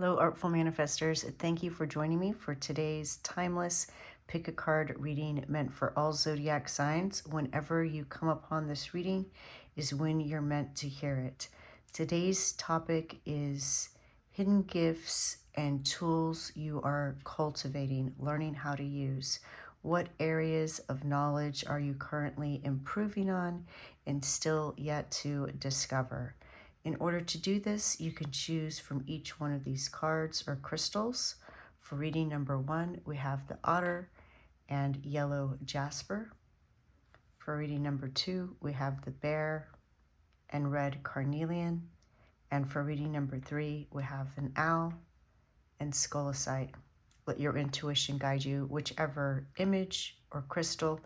Hello, Artful Manifestors. Thank you for joining me for today's timeless pick a card reading meant for all zodiac signs. Whenever you come upon this reading is when you're meant to hear it. Today's topic is hidden gifts and tools you are cultivating, learning how to use. What areas of knowledge are you currently improving on and still yet to discover? In order to do this, you can choose from each one of these cards or crystals. For reading number 1, we have the Otter and yellow Jasper. For reading number 2, we have the Bear and red Carnelian. And for reading number 3, we have an Owl and Scolecite. Let your intuition guide you. Whichever image or crystal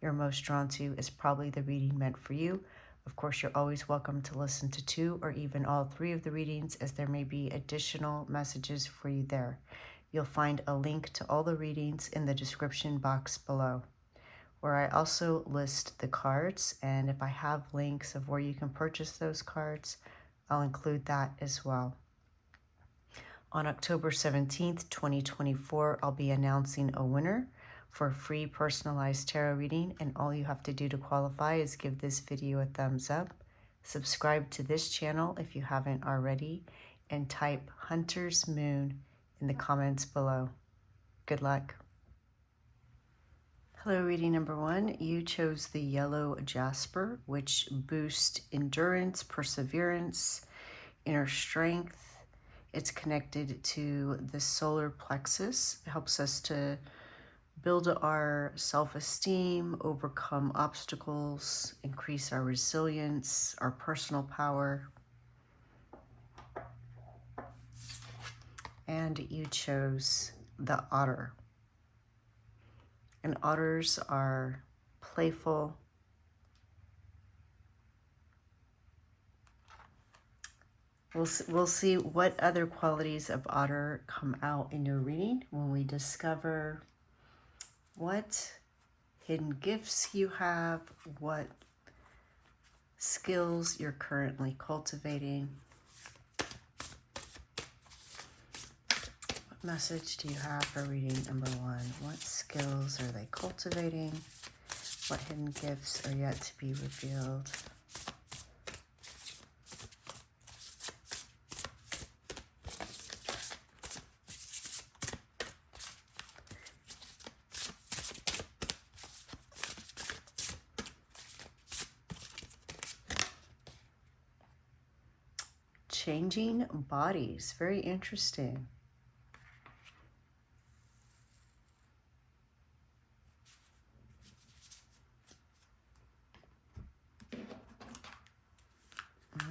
you're most drawn to is probably the reading meant for you. Of course, you're always welcome to listen to 2 or even all 3 of the readings, as there may be additional messages for you there. You'll find a link to all the readings in the description box below, where I also list the cards, and if I have links of where you can purchase those cards, I'll include that as well. On October 17th, 2024, I'll be announcing a winner for a free personalized tarot reading, and all you have to do to qualify is give this video a thumbs up, subscribe to this channel if you haven't already, and type Hunter's Moon in the comments below. Good luck. Hello, reading number 1. You chose the yellow Jasper, which boosts endurance, perseverance, inner strength. It's connected to the solar plexus. It helps us to build our self-esteem, overcome obstacles, increase our resilience, our personal power. And you chose the Otter. And otters are playful, We'll see what other qualities of Otter come out in your reading when we discover what hidden gifts you have, what skills you're currently cultivating. What message do you have for reading number 1? What skills are they cultivating? What hidden gifts are yet to be revealed? Changing bodies. Very interesting. All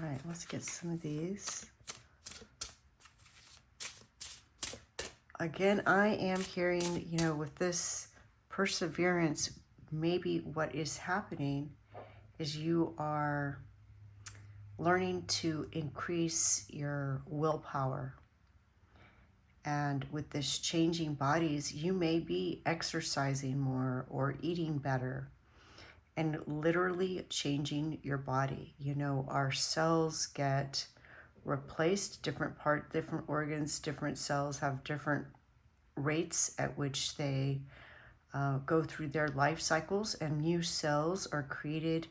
right, let's get some of these. Again, I am hearing, with this perseverance, maybe what is happening is you are learning to increase your willpower. And with this changing bodies, you may be exercising more or eating better and literally changing your body. Our cells get replaced, different organs, different cells have different rates at which they go through their life cycles, and new cells are created.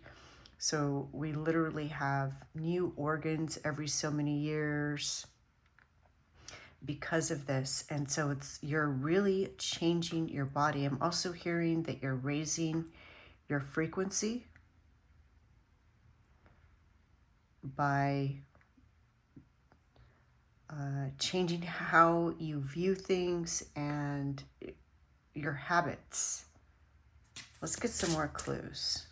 So we literally have new organs every so many years because of this. And so you're really changing your body. I'm also hearing that you're raising your frequency by changing how you view things and your habits. Let's get some more clues.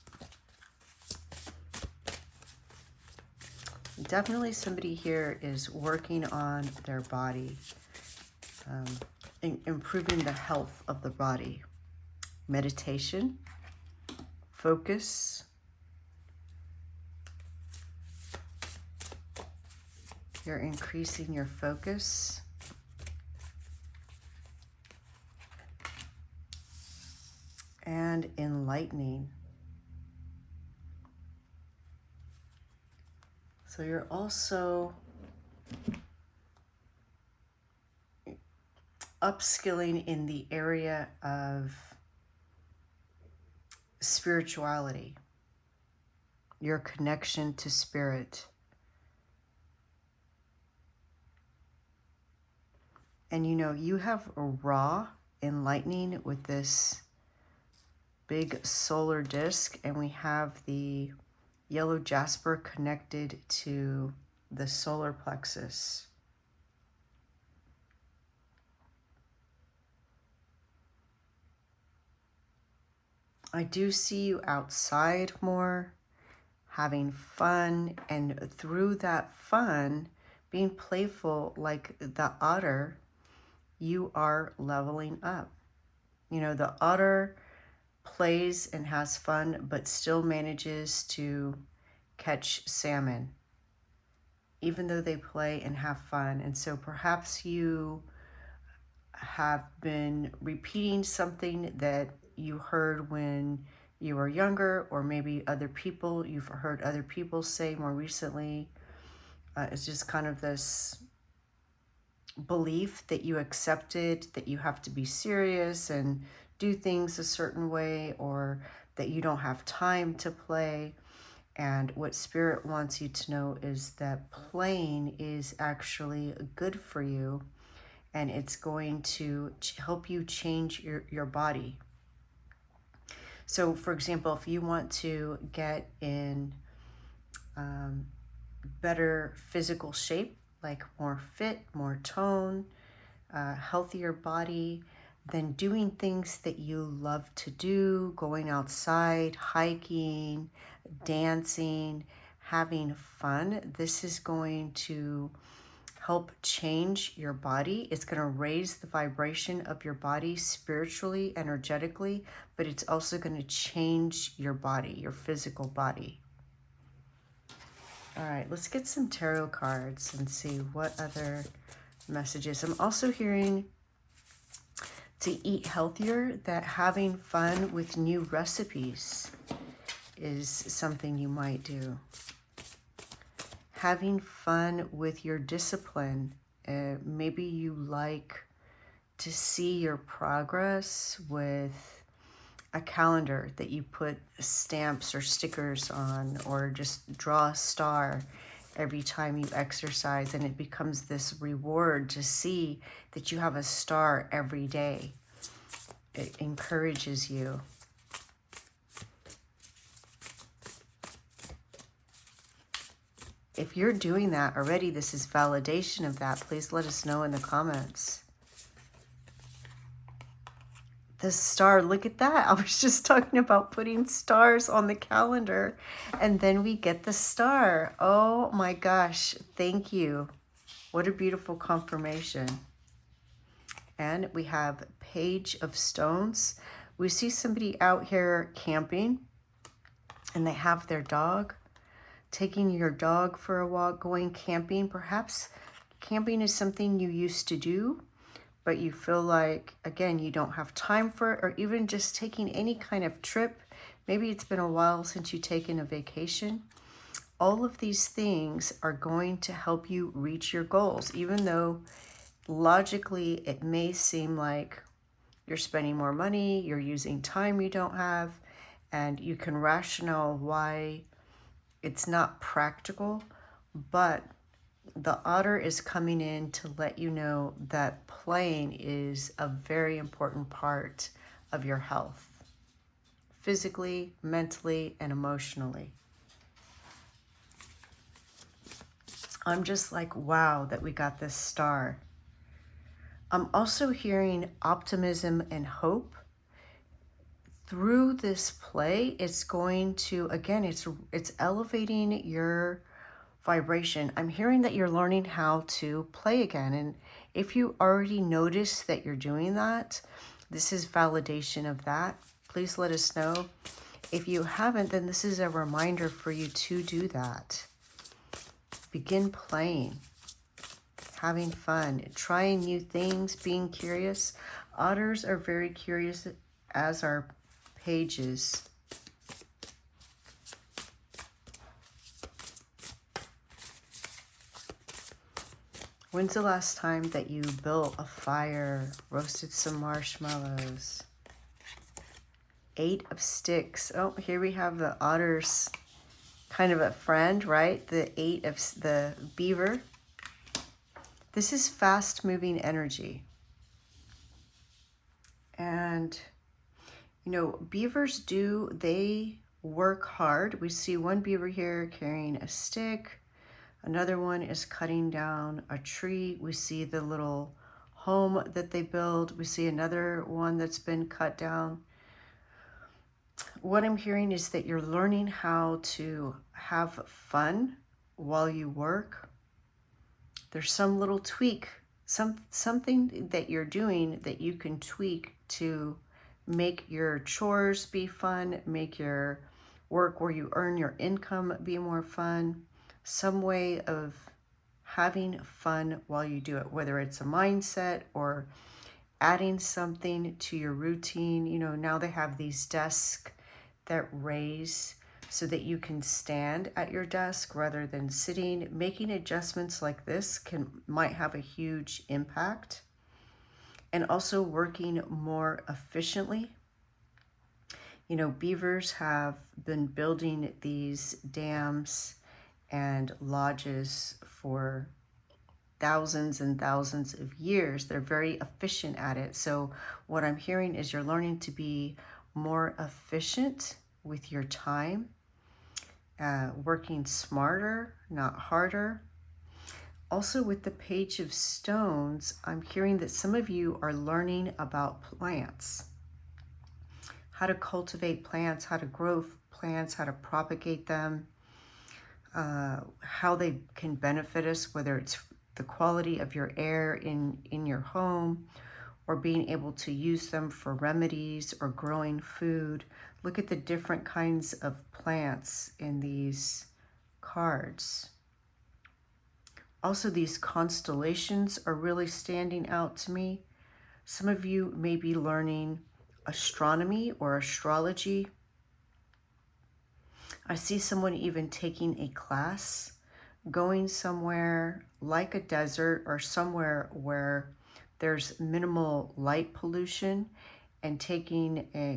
Definitely somebody here is working on their body, improving the health of the body. Meditation, focus, you're increasing your focus. And enlightening. So you're also upskilling in the area of spirituality, your connection to spirit. And you know, you have a raw enlightening with this big solar disc, and we have the yellow jasper connected to the solar plexus. I do see you outside more, having fun, and through that fun, being playful like the otter, you are leveling up. You know, the otter plays and has fun, but still manages to catch salmon, even though they play and have fun. And so perhaps you have been repeating something that you heard when you were younger, or maybe you've heard other people say more recently. It's just kind of this belief that you accepted, that you have to be serious and do things a certain way, or that you don't have time to play. And what Spirit wants you to know is that playing is actually good for you, and it's going to help you change your body. So, for example, if you want to get in better physical shape, like more fit, more tone, healthier body, then doing things that you love to do, going outside, hiking, dancing, having fun, this is going to help change your body. It's going to raise the vibration of your body spiritually, energetically, but it's also going to change your body, your physical body. All right, let's get some tarot cards and see what other messages. I'm also hearing to eat healthier, that having fun with new recipes is something you might do. Having fun with your discipline. Maybe you like to see your progress with a calendar that you put stamps or stickers on, or just draw a star every time you exercise, and it becomes this reward to see that you have a star every day. It encourages you. If you're doing that already, this is validation of that. Please let us know in the comments. The star, look at that. I was just talking about putting stars on the calendar, and then we get the star. Oh my gosh, thank you. What a beautiful confirmation. And we have Page of Stones. We see somebody out here camping, and they have their dog. Taking your dog for a walk, going camping. Perhaps camping is something you used to do, but you feel like, again, you don't have time for it, or even just taking any kind of trip. Maybe it's been a while since you've taken a vacation. All of these things are going to help you reach your goals, even though logically it may seem like you're spending more money, you're using time you don't have, and you can rationale why it's not practical, but the otter is coming in to let you know that playing is a very important part of your health, physically, mentally, and emotionally. I'm just like, wow, that we got this star. I'm also hearing optimism and hope. Through this play, it's going to, again, it's elevating your vibration. I'm hearing that you're learning how to play again. And if you already noticed that you're doing that, this is validation of that. Please let us know. If you haven't, then this is a reminder for you to do that. Begin playing, having fun, trying new things, being curious. Otters are very curious, as are pages. When's the last time that you built a fire, roasted some marshmallows? 8 of sticks. Oh, here we have the otter's kind of a friend, right? The 8 of the beaver. This is fast-moving energy. And, you know, beavers they work hard. We see one beaver here carrying a stick. Another one is cutting down a tree. We see the little home that they build. We see another one that's been cut down. What I'm hearing is that you're learning how to have fun while you work. There's some little tweak, something that you're doing that you can tweak to make your chores be fun, make your work where you earn your income be more fun. Some way of having fun while you do it, whether it's a mindset or adding something to your routine. You know, now they have these desks that raise so that you can stand at your desk rather than sitting. Making adjustments like this might have a huge impact. And also working more efficiently. You know, beavers have been building these dams and lodges for thousands and thousands of years. They're very efficient at it. So what I'm hearing is you're learning to be more efficient with your time, working smarter, not harder. Also with the Page of Stones, I'm hearing that some of you are learning about plants, how to cultivate plants, how to grow plants, how to propagate them, how they can benefit us, whether it's the quality of your air in your home or being able to use them for remedies or growing food. Look at the different kinds of plants in these cards. Also, these constellations are really standing out to me. Some of you may be learning astronomy or astrology. I see someone even taking a class, going somewhere like a desert or somewhere where there's minimal light pollution and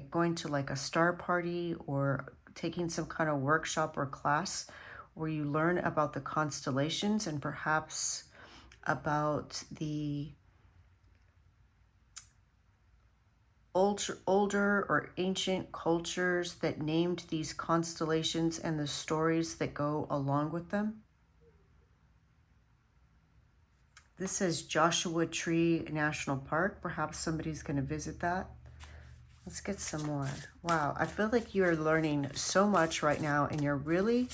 going to like a star party or taking some kind of workshop or class where you learn about the constellations and perhaps about the older or ancient cultures that named these constellations and the stories that go along with them. This says Joshua Tree National Park. Perhaps somebody's going to visit that. Let's get some more. Wow, I feel like you are learning so much right now and you're really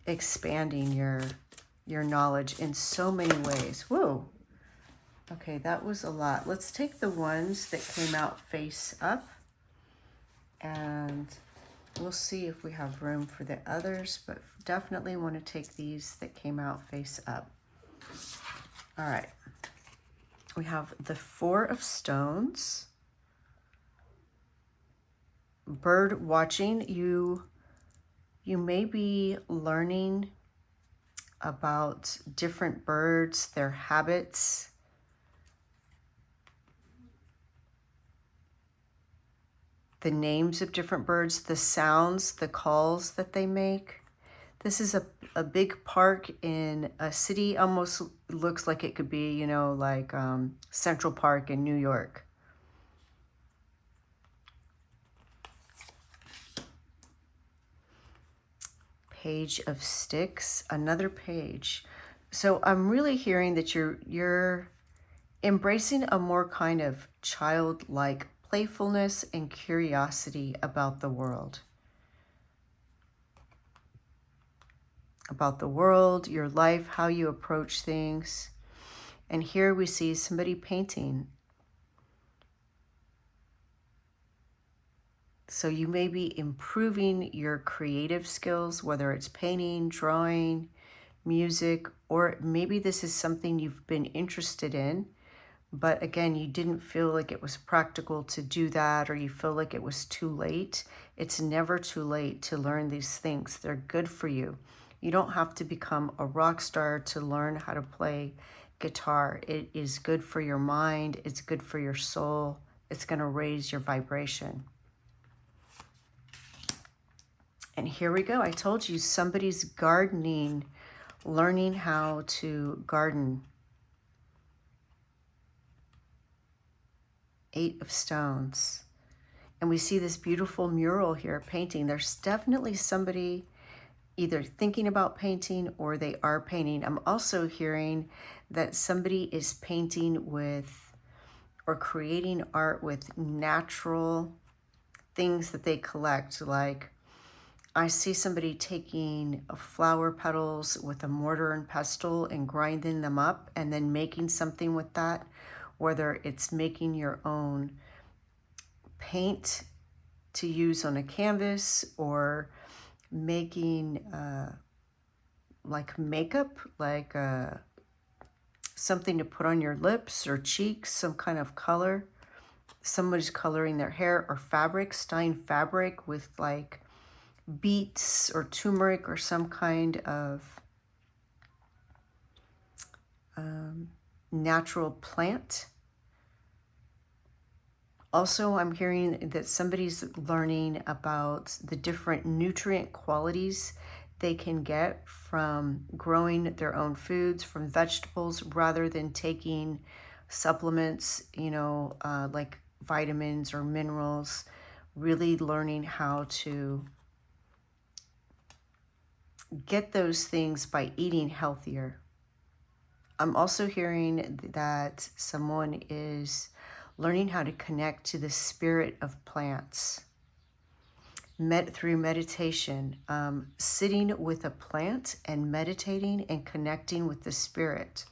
expanding your knowledge in so many ways. Whoa. Okay, that was a lot. Let's take the ones that came out face up and we'll see if we have room for the others, but definitely want to take these that came out face up. All right. We have the 4 of Stones. Bird watching. You may be learning about different birds, their habits, the names of different birds, the sounds, the calls that they make. This is a big park in a city, almost looks like it could be, you know, like Central Park in New York. Page of Sticks, another page. So I'm really hearing that you're embracing a more kind of childlike playfulness and curiosity about the world. About the world, your life, how you approach things. And here we see somebody painting. So you may be improving your creative skills, whether it's painting, drawing, music, or maybe this is something you've been interested in, but again, you didn't feel like it was practical to do that, or you feel like it was too late. It's never too late to learn these things. They're good for you. You don't have to become a rock star to learn how to play guitar. It is good for your mind. It's good for your soul. It's going to raise your vibration. And here we go. I told you somebody's gardening, learning how to garden. 8 of Stones. And we see this beautiful mural here, painting. There's definitely somebody either thinking about painting or they are painting. I'm also hearing that somebody is painting with or creating art with natural things that they collect. Like I see somebody taking flower petals with a mortar and pestle and grinding them up and then making something with that, whether it's making your own paint to use on a canvas or making like makeup, like something to put on your lips or cheeks, some kind of color. Somebody's coloring their hair or fabric, dyeing fabric with like beets or turmeric or some kind of natural plant. Also, I'm hearing that somebody's learning about the different nutrient qualities they can get from growing their own foods, from vegetables, rather than taking supplements, like vitamins or minerals, really learning how to get those things by eating healthier. I'm also hearing that someone is learning how to connect to the spirit of plants through meditation, sitting with a plant and meditating and connecting with the spirit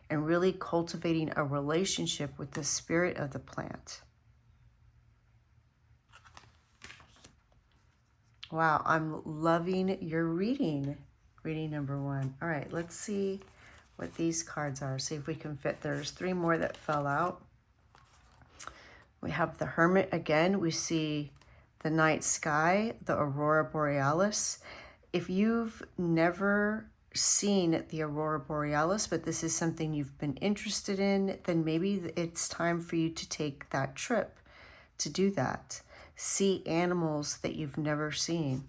and really cultivating a relationship with the spirit of the plant. Wow, I'm loving your reading number 1. All right, let's see what these cards are. See if we can fit. There's 3 more that fell out. We have the Hermit again. We see the night sky, the Aurora Borealis. If you've never seen the Aurora Borealis, but this is something you've been interested in, then maybe it's time for you to take that trip to do that. See animals that you've never seen.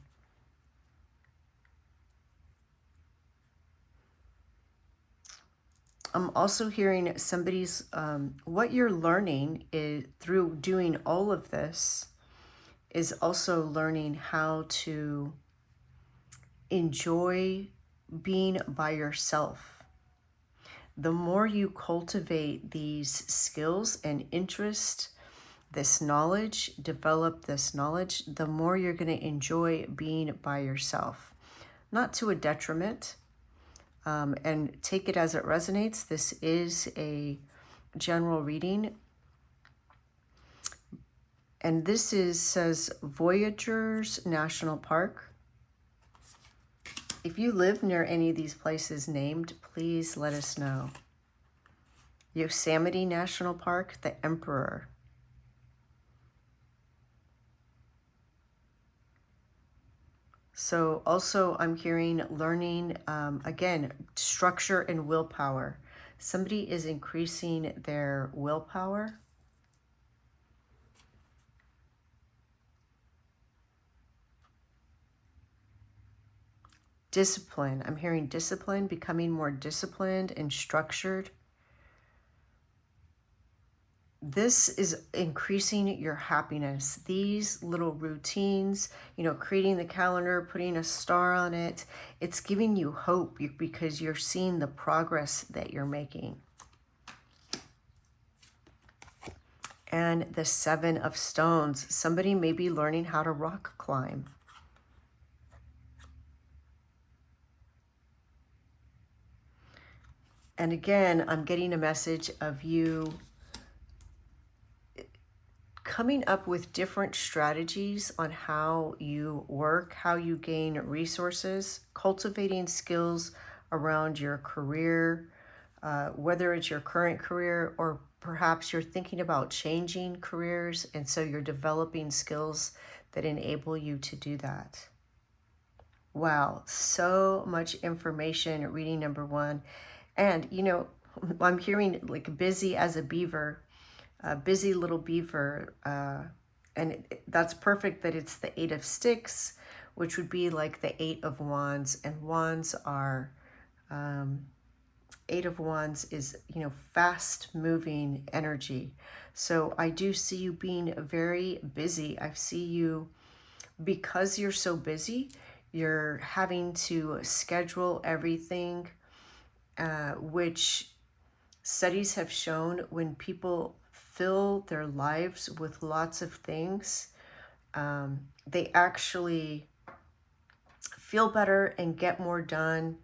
I'm also hearing somebody's, what you're learning is through doing all of this is also learning how to enjoy being by yourself. The more you cultivate these skills and interest, this knowledge, develop this knowledge, the more you're going to enjoy being by yourself. Not to a detriment. And take it as it resonates. This is a general reading. And this says Voyageurs National Park. If you live near any of these places named, please let us know. Yosemite National Park, the Emperor. So also I'm hearing learning, again, structure and willpower. Somebody is increasing their willpower. Discipline. I'm hearing discipline, becoming more disciplined and structured. This is increasing your happiness. These little routines, creating the calendar, putting a star on it, it's giving you hope because you're seeing the progress that you're making. And the 7 of Stones. Somebody may be learning how to rock climb. And again, I'm getting a message of you coming up with different strategies on how you work, how you gain resources, cultivating skills around your career, whether it's your current career or perhaps you're thinking about changing careers, and so you're developing skills that enable you to do that. Wow, so much information, reading number one. And, you know, I'm hearing like busy as a beaver, a busy little beaver. And that's perfect that it's the Eight of Sticks, which would be like the Eight of Wands. And wands are, Eight of Wands is, you know, fast moving energy. So I do see you being very busy. I see you, because you're so busy, you're having to schedule everything, which studies have shown when people fill their lives with lots of things, they actually feel better and get more done.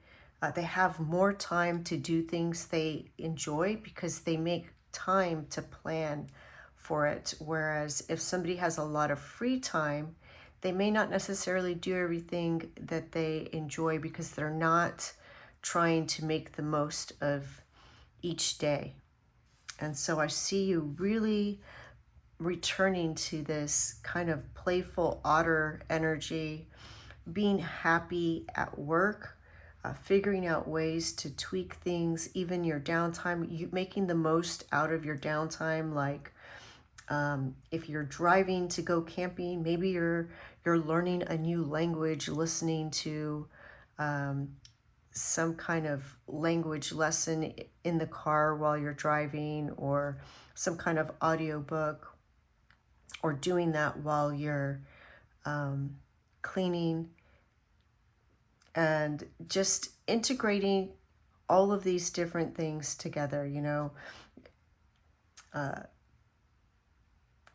They have more time to do things they enjoy because they make time to plan for it. Whereas if somebody has a lot of free time, they may not necessarily do everything that they enjoy because they're not trying to make the most of each day. And so I see you really returning to this kind of playful otter energy, being happy at work, figuring out ways to tweak things, even your downtime, you making the most out of your downtime. Like if you're driving to go camping, maybe you're learning a new language, listening to some kind of language lesson in the car while you're driving, or some kind of audiobook, or doing that while you're cleaning, and just integrating all of these different things together, you know.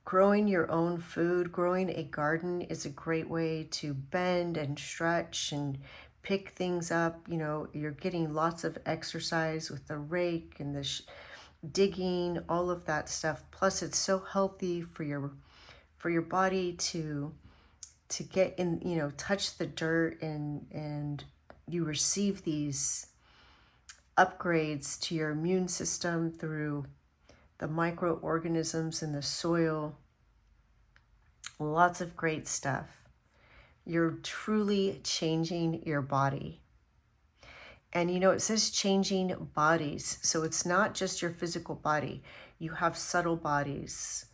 Growing your own food, growing a garden is a great way to bend and stretch and pick things up. You know, you're getting lots of exercise with the rake and the digging, all of that stuff. Plus, it's so healthy for your body to get in, you know, touch the dirt, and you receive these upgrades to your immune system through the microorganisms in the soil. Lots of great stuff. You're truly changing your body. And you know, it says changing bodies. So it's not just your physical body. You have subtle bodies.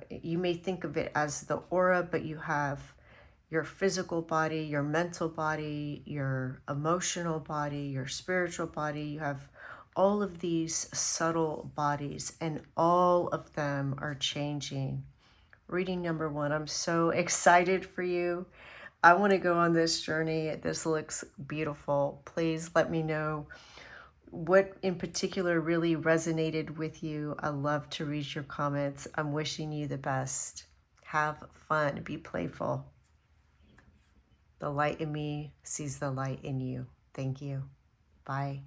You may think of it as the aura, but you have your physical body, your mental body, your emotional body, your spiritual body. You have all of these subtle bodies, and all of them are changing. Reading number one, I'm so excited for you. I want to go on this journey. This looks beautiful. Please let me know what in particular really resonated with you. I love to read your comments. I'm wishing you the best. Have fun. Be playful. The light in me sees the light in you. Thank you. Bye.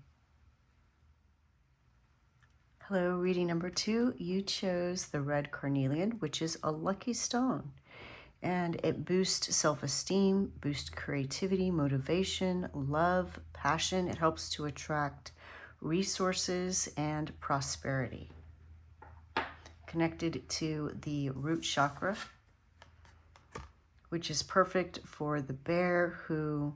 Hello, reading number two. You chose the red carnelian, which is a lucky stone. And it boosts self-esteem, boosts creativity, motivation, love, passion. It helps to attract resources and prosperity. Connected to the root chakra, which is perfect for the bear who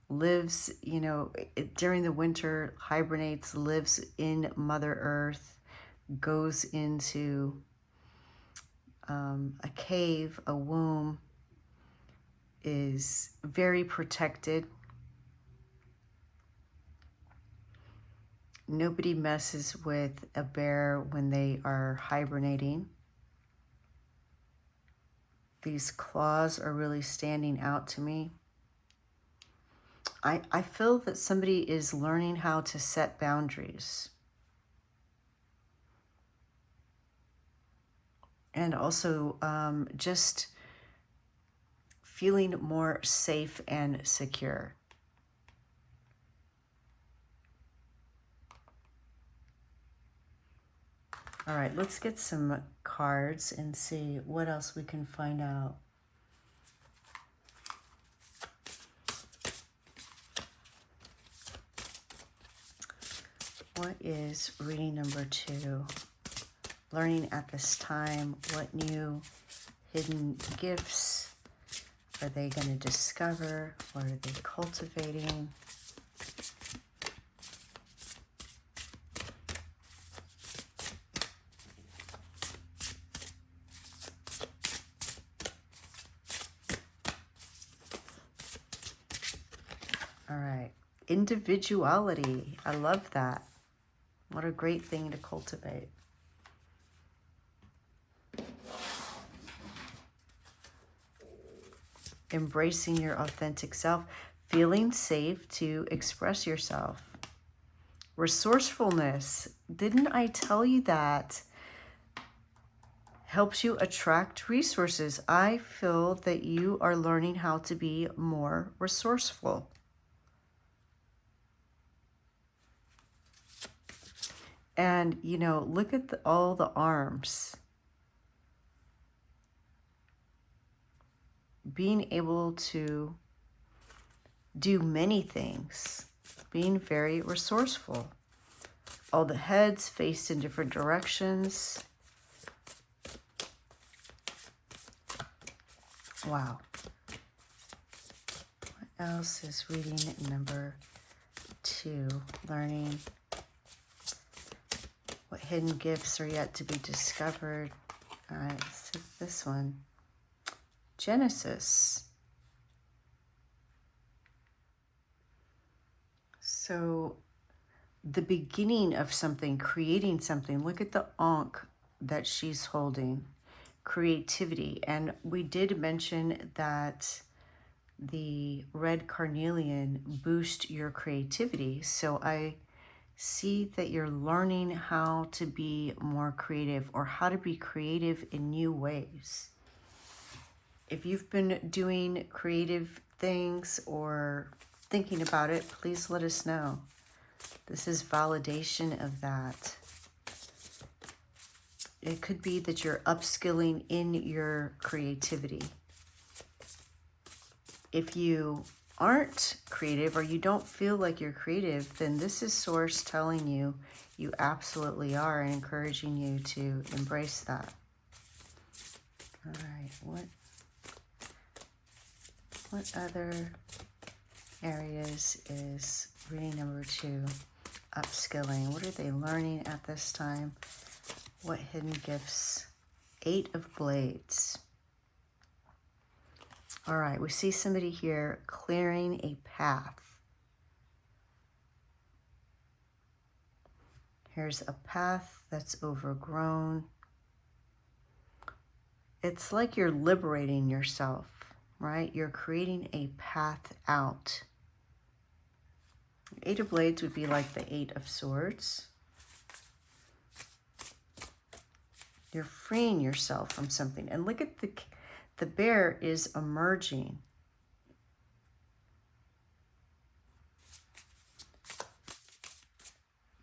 lives, you know, during the winter, hibernates, lives in Mother Earth, goes into a cave, a womb, is very protected. Nobody messes with a bear when they are hibernating. These claws are really standing out to me. I feel that somebody is learning how to set boundaries. And also just feeling more safe and secure. All right, let's get some cards and see what else we can find out. What is reading number two? Learning at this time, what new hidden gifts are they going to discover? What are they cultivating? All right. Individuality. I love that. What a great thing to cultivate. Embracing your authentic self. Feeling safe to express yourself. Resourcefulness. Didn't I tell you that helps you attract resources? I feel that you are learning how to be more resourceful. And, you know, look at all the arms. Being able to do many things. Being very resourceful. All the heads faced in different directions. Wow. What else is reading number 2? Learning what hidden gifts are yet to be discovered. All right, so this one. Genesis. So the beginning of something, creating something. Look at the ankh that she's holding. Creativity. And we did mention that the red carnelian boosts your creativity. So I see that you're learning how to be more creative, or how to be creative in new ways. If you've been doing creative things or thinking about it, please let us know. This is validation of that. It could be that you're upskilling in your creativity. If you aren't creative, or you don't feel like you're creative, then this is Source telling you you absolutely are, and encouraging you to embrace that. All right, what other areas is reading number 2? Upskilling. What are they learning at this time? What hidden gifts? 8 of Blades. All right, we see somebody here clearing a path. Here's a path that's overgrown. It's like you're liberating yourself, right? You're creating a path out. 8 of Blades would be like the 8 of Swords. You're freeing yourself from something. And look at the bear is emerging.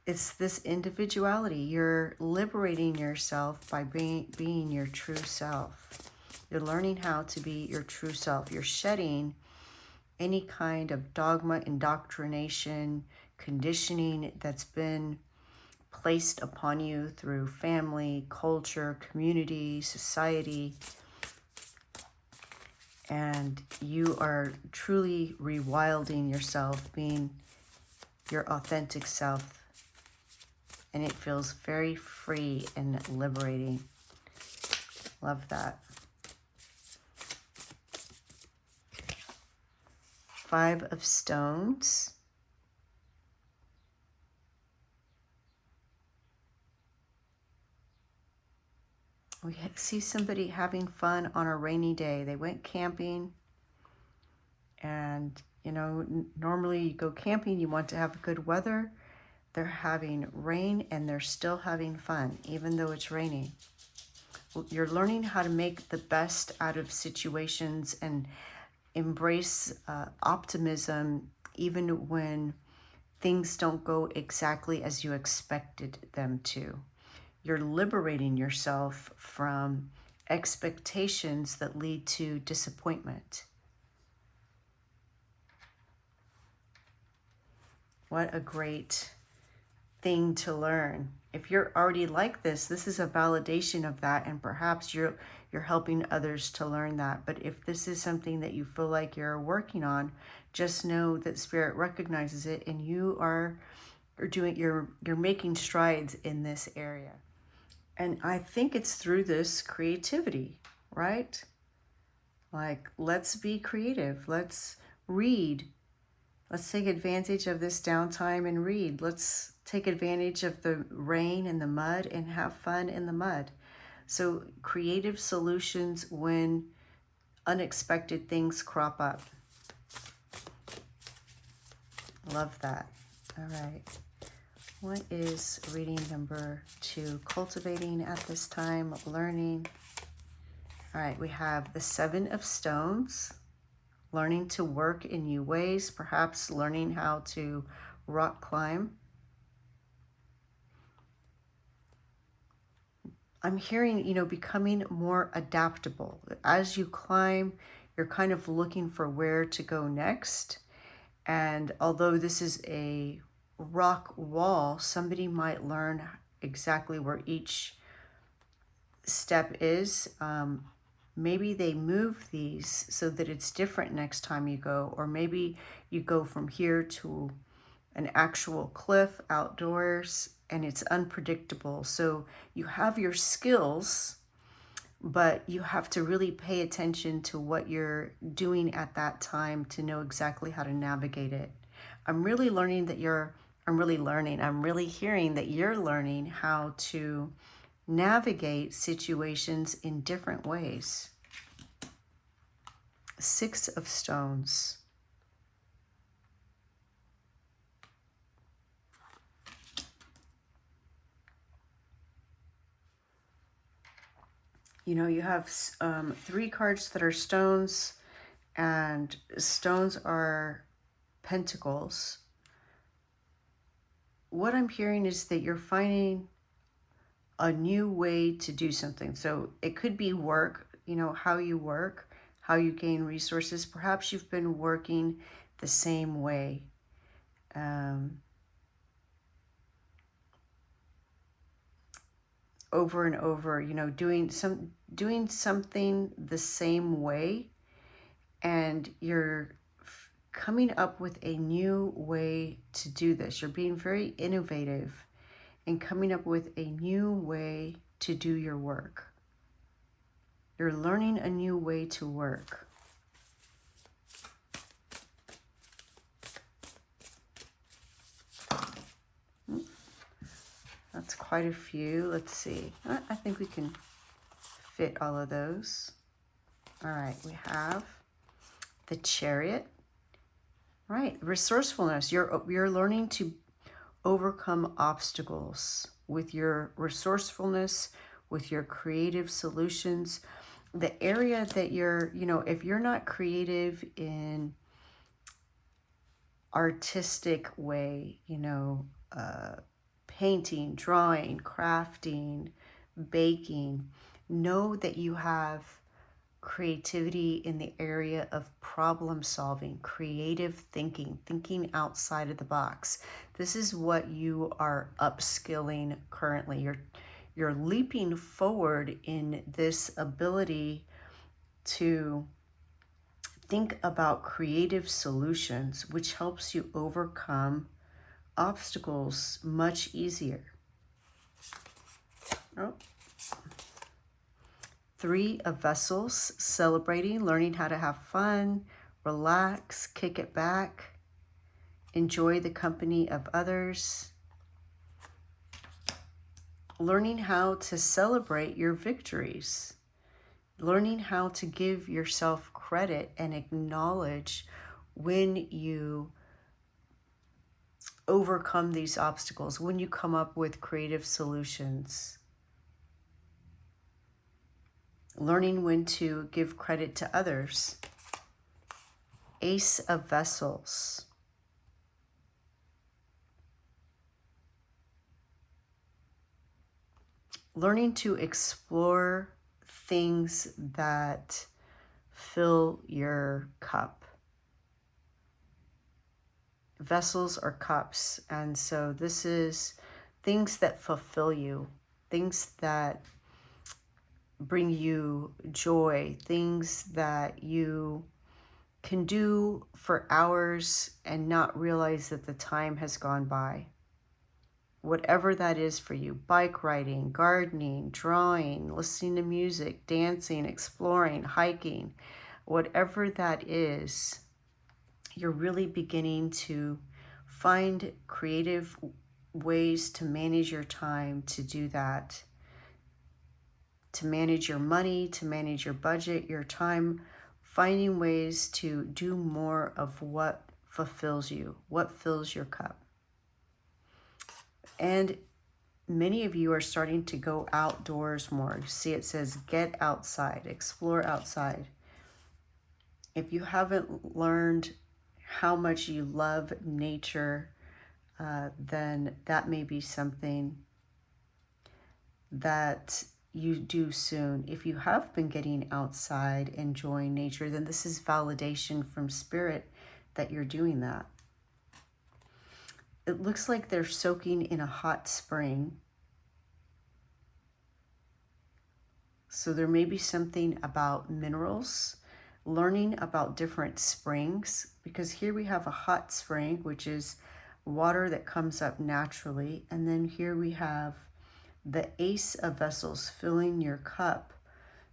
It's this individuality. You're liberating yourself by being your true self. You're learning how to be your true self. You're shedding any kind of dogma, indoctrination, conditioning that's been placed upon you through family, culture, community, society. And you are truly rewilding yourself, being your authentic self. And it feels very free and liberating. Love that. 5 of Stones. We see somebody having fun on a rainy day. They went camping, and you know, normally you go camping, you want to have good weather. They're having rain and they're still having fun, even though it's raining. You're learning how to make the best out of situations and embrace optimism, even when things don't go exactly as you expected them to. You're liberating yourself from expectations that lead to disappointment. What a great thing to learn. If you're already like this, this is a validation of that, and perhaps you're helping others to learn that. But if this is something that you feel like you're working on, just know that Spirit recognizes it, and you are doing, you're making strides in this area. And I think it's through this creativity, right? Like, let's be creative. Let's read. Let's take advantage of this downtime and read. Let's take advantage of the rain and the mud and have fun in the mud. So creative solutions when unexpected things crop up. Love that. All right. What is reading number 2? Cultivating at this time, learning. All right, we have the 7 of Stones. Learning to work in new ways, perhaps learning how to rock climb. I'm hearing, becoming more adaptable. As you climb, you're kind of looking for where to go next. And although this is a rock wall, somebody might learn exactly where each step is. Maybe they move these so that it's different next time you go, or maybe you go from here to an actual cliff outdoors and it's unpredictable. So you have your skills, but you have to really pay attention to what you're doing at that time to know exactly how to navigate it. I'm really hearing that you're learning how to navigate situations in different ways. 6 of Stones. You have 3 cards that are stones, and stones are pentacles. What I'm hearing is that you're finding a new way to do something. So it could be work, how you work, how you gain resources. Perhaps you've been working the same way. Over and over, doing something the same way, and you're coming up with a new way to do this. You're being very innovative and coming up with a new way to do your work. You're learning a new way to work. That's quite a few. Let's see. I think we can fit all of those. All right, we have the Chariot. Right, resourcefulness. You're learning to overcome obstacles with your resourcefulness, with your creative solutions. The area that you're, if you're not creative in artistic way, painting, drawing, crafting, baking, know that you have creativity in the area of problem solving, creative thinking, thinking outside of the box. This is what you are upskilling currently. You're leaping forward in this ability to think about creative solutions, which helps you overcome obstacles much easier. Oh. 3 of Vessels, celebrating, learning how to have fun, relax, kick it back, enjoy the company of others. Learning how to celebrate your victories. Learning how to give yourself credit and acknowledge when you overcome these obstacles, when you come up with creative solutions. Learning when to give credit to others. Ace of Vessels. Learning to explore things that fill your cup. Vessels are cups, and so this is things that fulfill you, things that bring you joy, things that you can do for hours and not realize that the time has gone by. Whatever that is for you, bike riding, gardening, drawing, listening to music, dancing, exploring, hiking, whatever that is, you're really beginning to find creative ways to manage your time to do that, to manage your money, to manage your budget, your time, finding ways to do more of what fulfills you, what fills your cup. And many of you are starting to go outdoors more. You see, it says get outside, explore outside. If you haven't learned how much you love nature, then that may be something that you do soon. If you have been getting outside, enjoying nature, then this is validation from Spirit that you're doing that. It looks like they're soaking in a hot spring. So there may be something about minerals, learning about different springs, because here we have a hot spring, which is water that comes up naturally. And then here we have the Ace of Vessels filling your cup.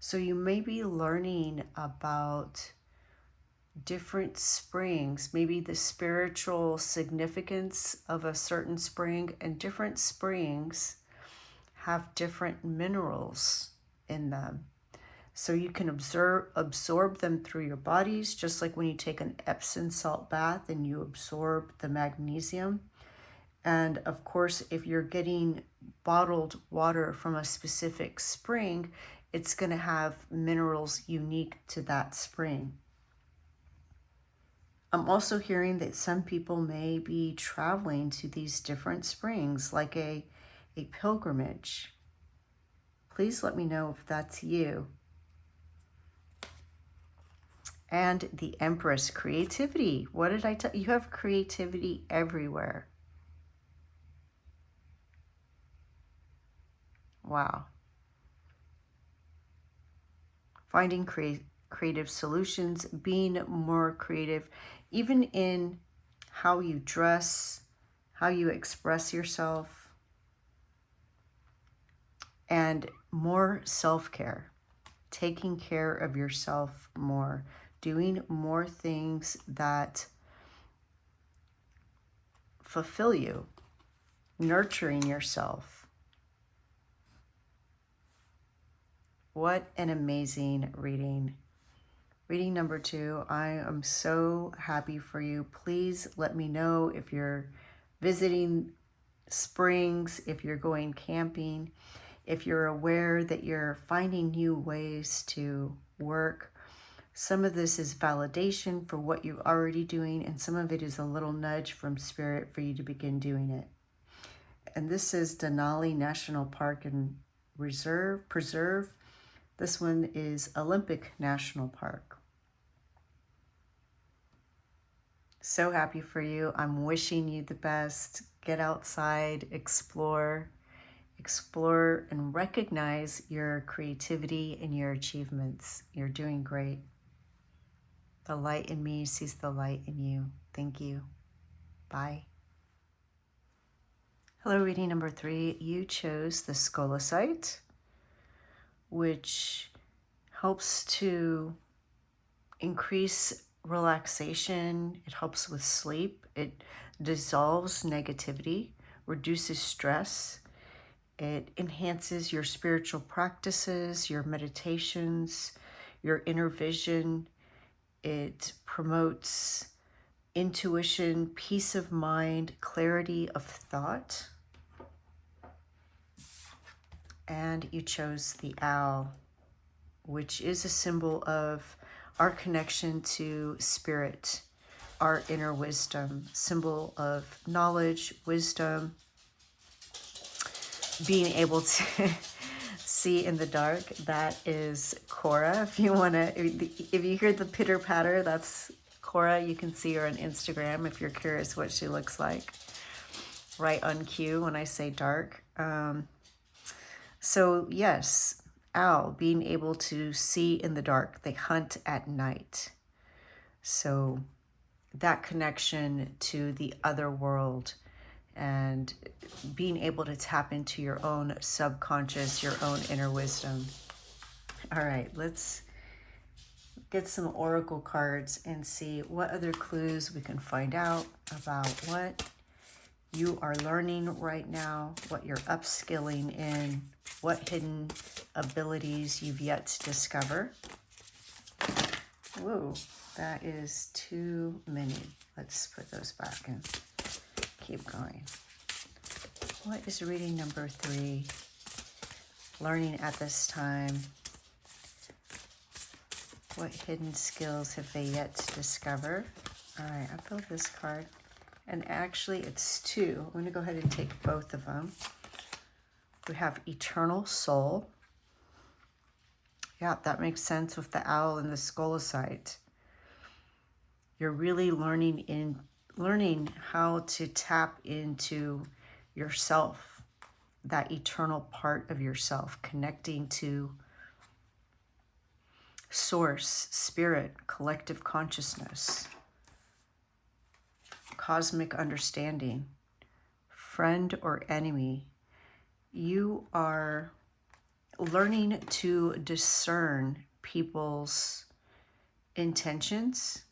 So you may be learning about different springs, maybe the spiritual significance of a certain spring, and different springs have different minerals in them. So you can absorb them through your bodies, just like when you take an Epsom salt bath and you absorb the magnesium. And of course, if you're getting bottled water from a specific spring, it's going to have minerals unique to that spring. I'm also hearing that some people may be traveling to these different springs, like a pilgrimage. Please let me know if that's you. And the Empress, creativity. What did I tell you? You have creativity everywhere. Wow. Finding creative solutions, being more creative, even in how you dress, how you express yourself, and more self-care, taking care of yourself more, doing more things that fulfill you, nurturing yourself. What an amazing reading. Reading number 2, I am so happy for you. Please let me know if you're visiting springs, if you're going camping, if you're aware that you're finding new ways to work. Some of this is validation for what you're already doing, and some of it is a little nudge from Spirit for you to begin doing it. And this is Denali National Park and Preserve. This one is Olympic National Park. So happy for you. I'm wishing you the best. Get outside, explore and recognize your creativity and your achievements. You're doing great. The light in me sees the light in you. Thank you. Bye. Hello, reading number 3. You chose the Scolecite, which helps to increase relaxation. It helps with sleep. It dissolves negativity, reduces stress. It enhances your spiritual practices, your meditations, your inner vision. It promotes intuition, peace of mind, clarity of thought. And you chose the owl, which is a symbol of our connection to Spirit, our inner wisdom, symbol of knowledge, wisdom, being able to see in the dark. That is Cora. If you want to, if you hear the pitter patter, that's Cora. You can see her on Instagram if you're curious what she looks like. right on cue when I say dark. So yes, owl, being able to see in the dark. They hunt at night. So that connection to the other world and being able to tap into your own subconscious, your own inner wisdom. All right, let's get some oracle cards and see what other clues we can find out about what you are learning right now, what you're upskilling in, what hidden abilities you've yet to discover. Whoa, that is too many. Let's put those back and keep going. What is reading number 3? Learning at this time. What hidden skills have they yet to discover? All right, I pulled this card. And actually, it's 2. I'm going to go ahead and take both of them. We have Eternal Soul. Yeah, that makes sense with the owl and the Scolecite. You're really learning how to tap into yourself, that eternal part of yourself, connecting to source, spirit, collective consciousness, cosmic understanding, friend or enemy. You are learning to discern people's intentions.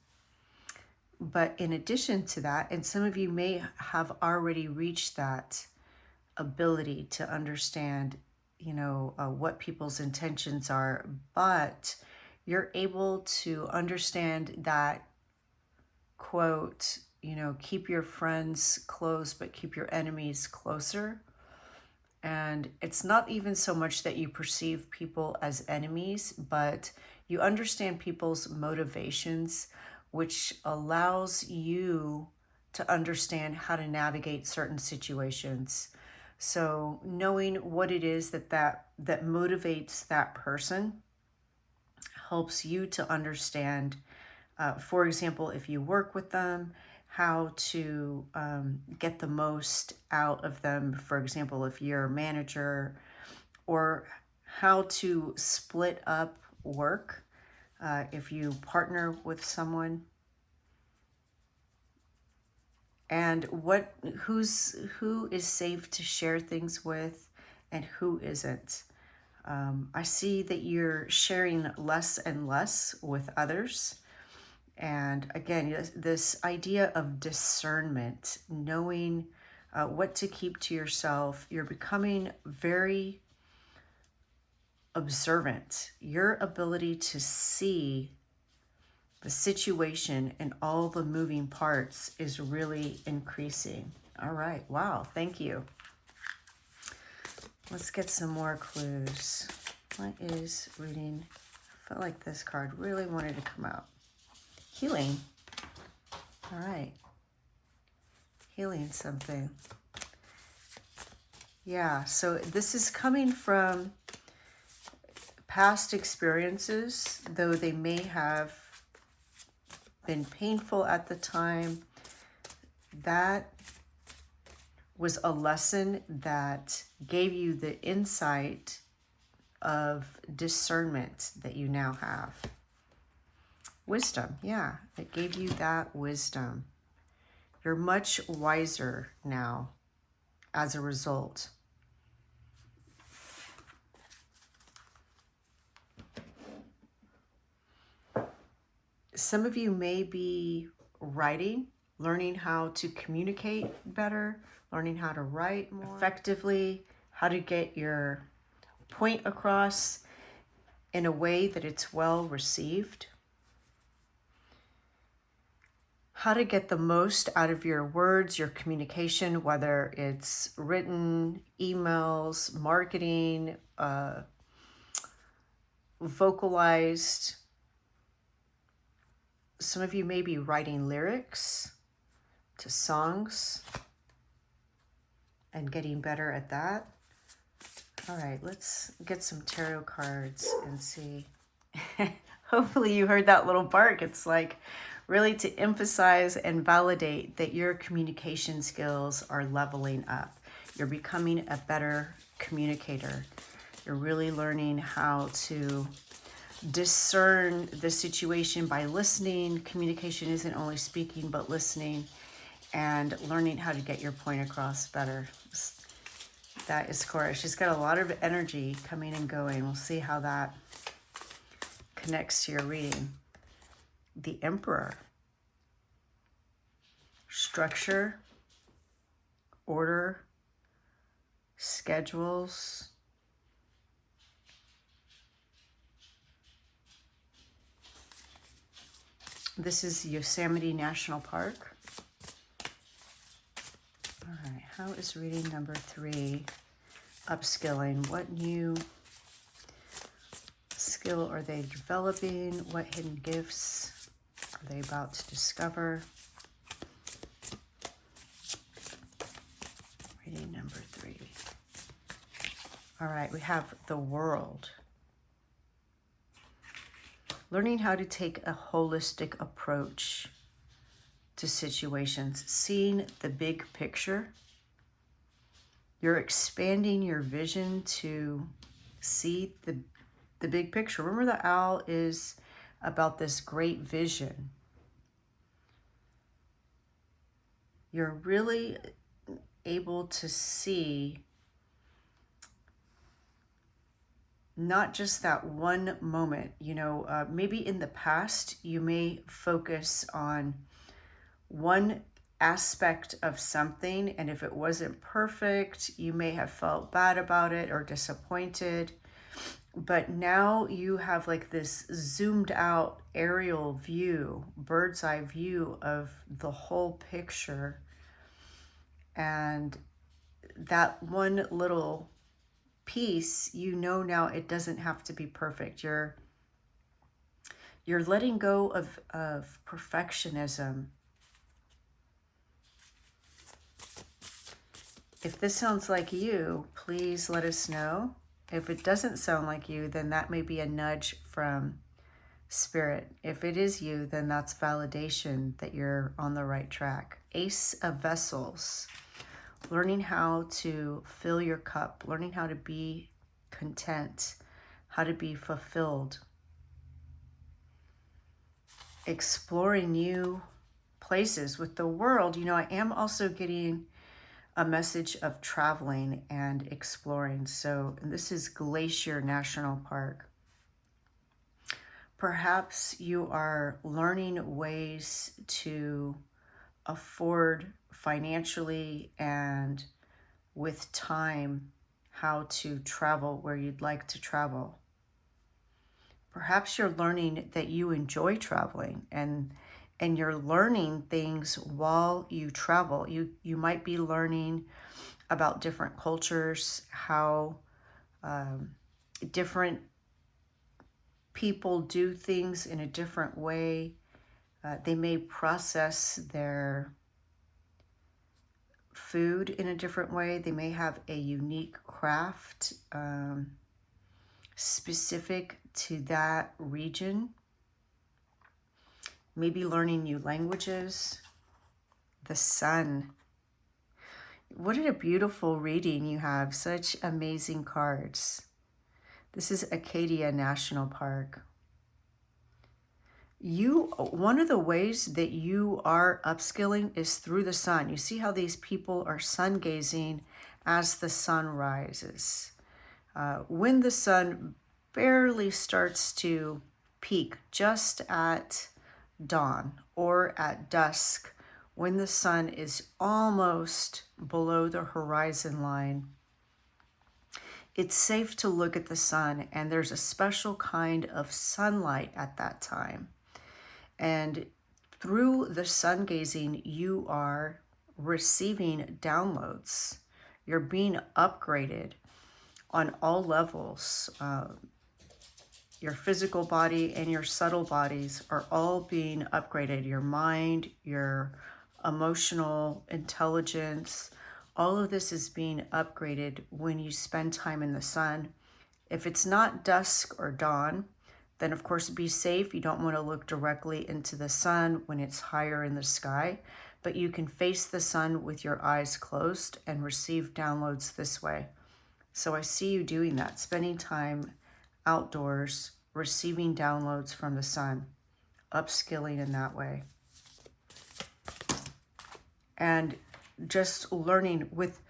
But in addition to that, and some of you may have already reached that ability to understand, what people's intentions are, but you're able to understand that, quote, keep your friends close, but keep your enemies closer. And it's not even so much that you perceive people as enemies, but you understand people's motivations, which allows you to understand how to navigate certain situations. So knowing what it is that motivates that person helps you to understand, for example, if you work with them, how to get the most out of them. For example, if you're a manager, or how to split up work if you partner with someone, and who is safe to share things with and who isn't. I see that you're sharing less and less with others. And again, this idea of discernment, knowing what to keep to yourself. You're becoming very observant. Your ability to see the situation and all the moving parts is really increasing. All right. Wow. Thank you. Let's get some more clues. What is reading? I felt like this card really wanted to come out. Healing. All right. Healing something. Yeah. So this is coming from past experiences, though they may have been painful at the time. That was a lesson that gave you the insight of discernment that you now have. Wisdom, yeah, it gave you that wisdom. You're much wiser now as a result. Some of you may be writing, learning how to communicate better, learning how to write more effectively, how to get your point across in a way that it's well received, how to get the most out of your words, your communication, whether it's written, emails, marketing, vocalized. Some of you may be writing lyrics to songs and getting better at that. All right, let's get some tarot cards and see. Hopefully you heard that little bark. It's like really to emphasize and validate that your communication skills are leveling up. You're becoming a better communicator. You're really learning how to discern the situation by listening. Communication isn't only speaking, but listening and learning how to get your point across better. That is Cora. She's got a lot of energy coming and going. We'll see how that connects to your reading. The Emperor. Structure, order, schedules. This is Yosemite National Park. All right, how is reading number 3 upskilling? What new skill are they developing? What hidden gifts are they about to discover? Reading number 3. All right, we have the World. Learning how to take a holistic approach to situations, seeing the big picture. You're expanding your vision to see the big picture. Remember, the owl is about this great vision. You're really able to see not just that one moment. You know, maybe in the past you may focus on one aspect of something, and if it wasn't perfect, you may have felt bad about it or disappointed. But now you have like this zoomed out aerial view, bird's eye view of the whole picture. And that one little piece, you know, now it doesn't have to be perfect. You're letting go of perfectionism. If this sounds like you, please let us know. If it doesn't sound like you, then that may be a nudge from Spirit. If it is you, then that's validation that you're on the right track. Ace of Vessels. Learning how to fill your cup, learning how to be content, how to be fulfilled. Exploring new places with the World. You know, I am also getting a message of traveling and exploring. So, and this is Glacier National Park. Perhaps you are learning ways to afford financially and with time how to travel where you'd like to travel. Perhaps you're learning that you enjoy traveling and you're learning things while you travel. You might be learning about different cultures, how different people do things in a different way. They may process their food in a different way. They may have a unique craft specific to that region. Maybe learning new languages. The Sun. What a beautiful reading you have. Such amazing cards. This is Acadia National Park. One of the ways that you are upskilling is through the sun. You see how these people are sun gazing as the sun rises. When the sun barely starts to peak, just at dawn or at dusk, when the sun is almost below the horizon line, it's safe to look at the sun, and there's a special kind of sunlight at that time. And through the sun gazing, you are receiving downloads. You're being upgraded on all levels. Your physical body and your subtle bodies are all being upgraded. Your mind, your emotional intelligence, all of this is being upgraded when you spend time in the sun. If it's not dusk or dawn, Then of course be safe. You don't want to look directly into the sun when it's higher in the sky, but you can face the sun with your eyes closed and receive downloads this way. So I see you doing that, spending time outdoors, receiving downloads from the sun, upskilling in that way. And just learning with,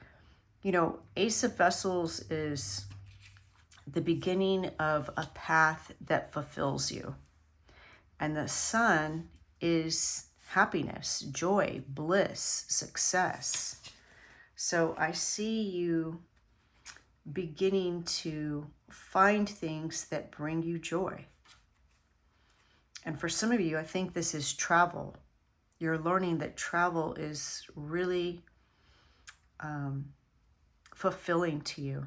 you know, Ace of Vessels is the beginning of a path that fulfills you. And the sun is happiness, joy, bliss, success. So I see you beginning to find things that bring you joy. And for some of you, I think this is travel. You're learning that travel is really fulfilling to you.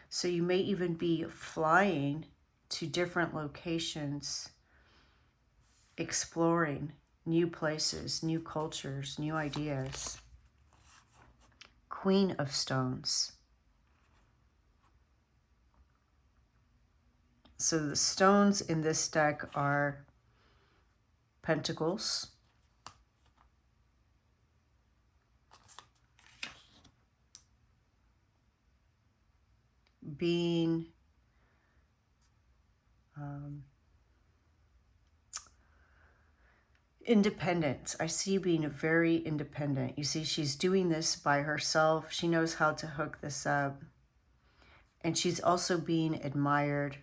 So you may even be flying to different locations, exploring new places, new cultures, new ideas. Queen of Stones. So the stones in this deck are Pentacles, being independent. I see you being very independent. You see, she's doing this by herself. She knows how to hook this up. And she's also being admired.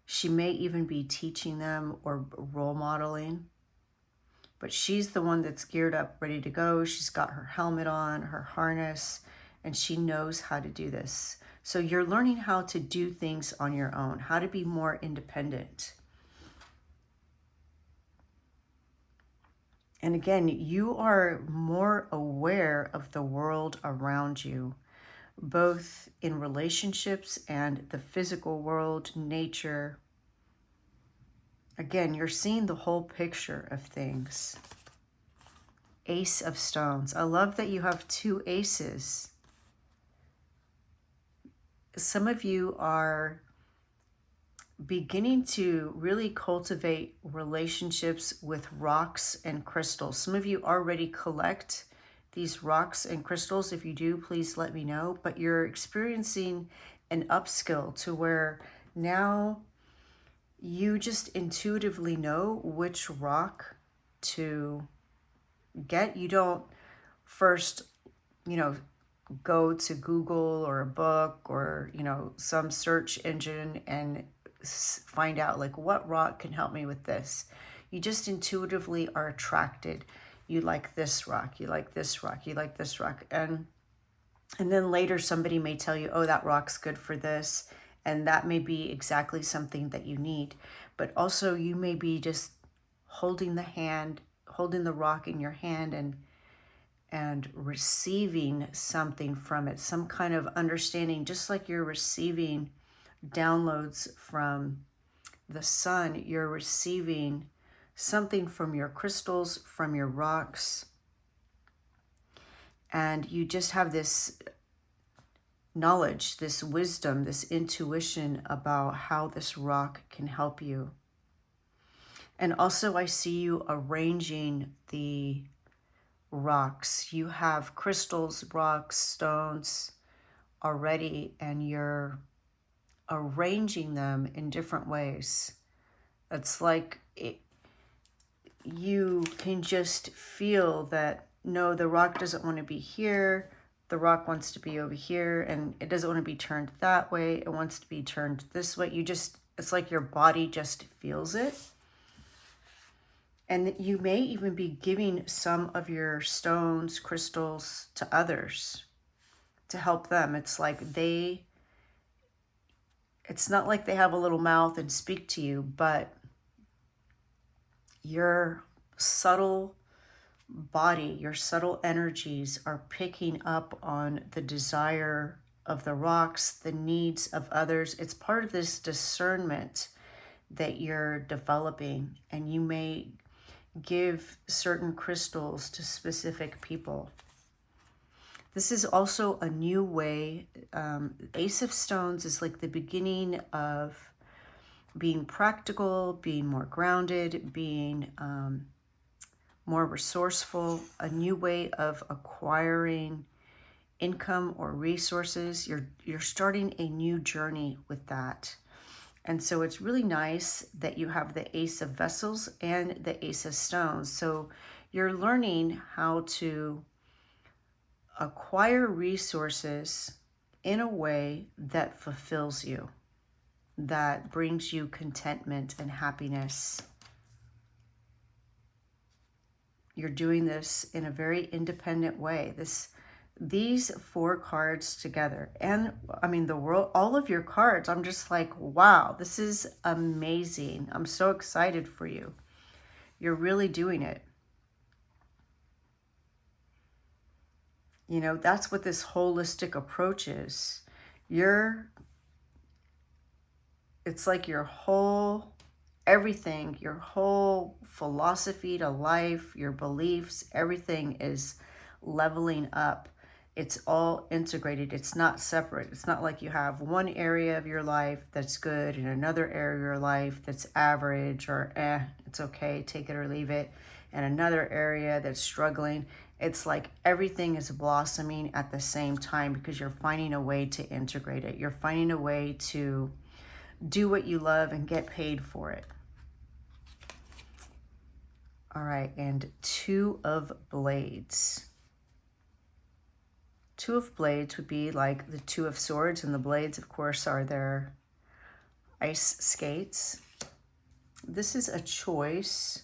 She may even be teaching them or role modeling. But she's the one that's geared up, ready to go. She's got her helmet on, her harness, and she knows how to do this. So you're learning how to do things on your own, how to be more independent. And again, you are more aware of the world around you, both in relationships and the physical world, nature. Again, you're seeing the whole picture of things. Ace of Stones. I love that you have two aces. Some of you are beginning to really cultivate relationships with rocks and crystals. Some of you already collect these rocks and crystals. If you do, please let me know. But you're experiencing an upskill to where now you just intuitively know which rock to get. You don't first, you know, go to Google or a book or, you know, some search engine and find out like what rock can help me with this. You just intuitively are attracted. You like this rock, you like this rock, you like this rock. And then later somebody may tell you, oh, that rock's good for this. And that may be exactly something that you need. But also you may be just holding the rock in your hand and receiving something from it, some kind of understanding, just like you're receiving downloads from the sun, you're receiving something from your crystals, from your rocks. And you just have this knowledge, this wisdom, this intuition about how this rock can help you. And also I see you arranging the rocks. You have crystals, rocks, stones already, and you're arranging them in different ways. It's like you can just feel that, no, the rock doesn't want to be here. The rock wants to be over here, and it doesn't want to be turned that way. It wants to be turned this way. It's like your body just feels it. And you may even be giving some of your stones, crystals to others to help them. It's not like they have a little mouth and speak to you, but your subtle body, your subtle energies are picking up on the desire of the rocks, the needs of others. It's part of this discernment that you're developing, and you may give certain crystals to specific people. This is also a new way. Ace of Stones is like the beginning of being practical, being more grounded, being more resourceful, a new way of acquiring income or resources. You're starting a new journey with that. And so it's really nice that you have the Ace of Vessels and the Ace of Stones. So you're learning how to acquire resources in a way that fulfills you, that brings you contentment and happiness. You're doing this in a very independent way. These 4 cards together, and I mean the world, all of your cards, I'm just like, wow, this is amazing. I'm so excited for you. You're really doing it. You know, that's what this holistic approach is. It's like your whole, everything, your whole philosophy to life, your beliefs, everything is leveling up. It's all integrated. It's not separate. It's not like you have one area of your life that's good and another area of your life that's average or it's okay, take it or leave it, and another area that's struggling. It's like everything is blossoming at the same time because you're finding a way to integrate it. You're finding a way to do what you love and get paid for it. All right, and 2 of Blades. 2 of Blades would be like the 2 of Swords, and the blades, of course, are their ice skates. This is a choice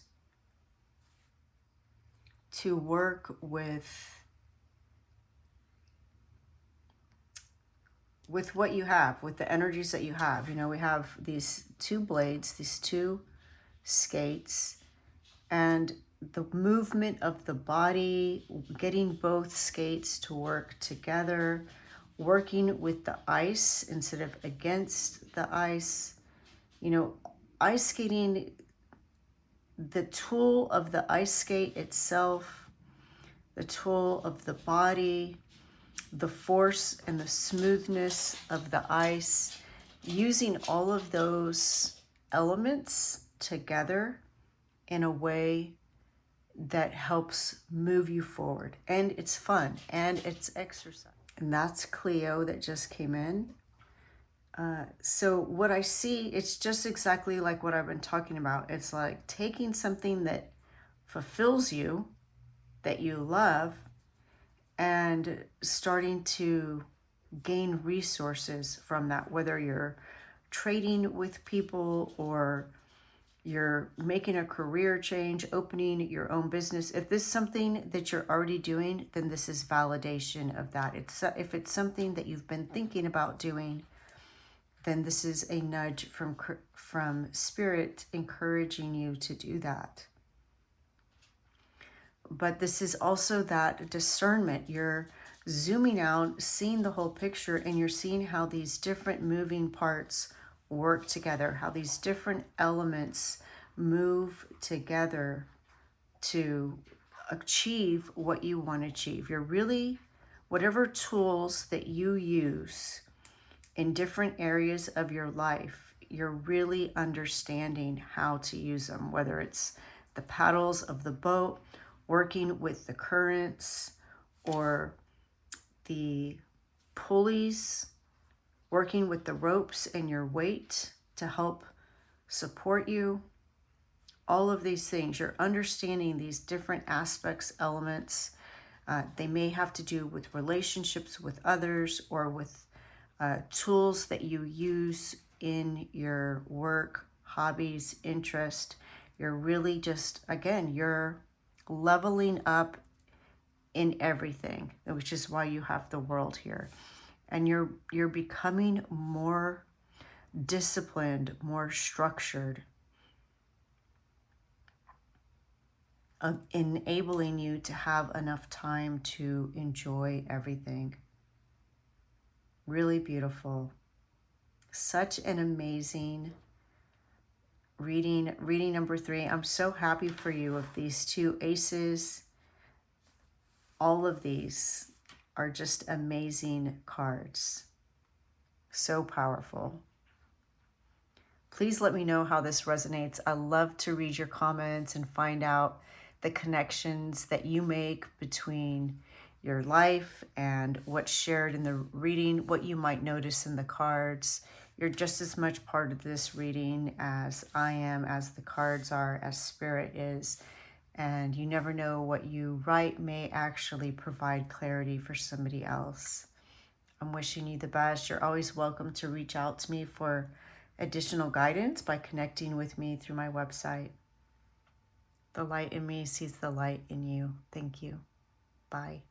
to work with what you have, with the energies that you have. You know, we have these 2 blades, these 2 skates, and the movement of the body, getting both skates to work together, working with the ice instead of against the ice. You know, ice skating, the tool of the ice skate itself, the tool of the body, the force and the smoothness of the ice, using all of those elements together in a way that helps move you forward. And it's fun and it's exercise. And that's Cleo that just came in. So what I see, it's just exactly like what I've been talking about. It's like taking something that fulfills you, that you love, and starting to gain resources from that, whether you're trading with people or you're making a career change, opening your own business. If this is something that you're already doing, then this is validation of that. If it's something that you've been thinking about doing, then this is a nudge from Spirit encouraging you to do that. But this is also that discernment. You're zooming out, seeing the whole picture, and you're seeing how these different moving parts work together, how these different elements move together to achieve what you want to achieve. You're really, whatever tools that you use in different areas of your life, you're really understanding how to use them, whether it's the paddles of the boat, working with the currents, or the pulleys, working with the ropes and your weight to help support you. All of these things, you're understanding these different aspects, elements. They may have to do with relationships with others or with tools that you use in your work, hobbies, interest. You're really just, again, you're leveling up in everything, which is why you have the world here. And you're becoming more disciplined, more structured, enabling you to have enough time to enjoy everything. Really beautiful. Such an amazing reading number 3. I'm so happy for you of these 2 aces. All of these are just amazing cards. So powerful. Please let me know how this resonates. I love to read your comments and find out the connections that you make between your life and what's shared in the reading, what you might notice in the cards. You're just as much part of this reading as I am, as the cards are, as Spirit is. And you never know what you write may actually provide clarity for somebody else. I'm wishing you the best. You're always welcome to reach out to me for additional guidance by connecting with me through my website. The light in me sees the light in you. Thank you. Bye.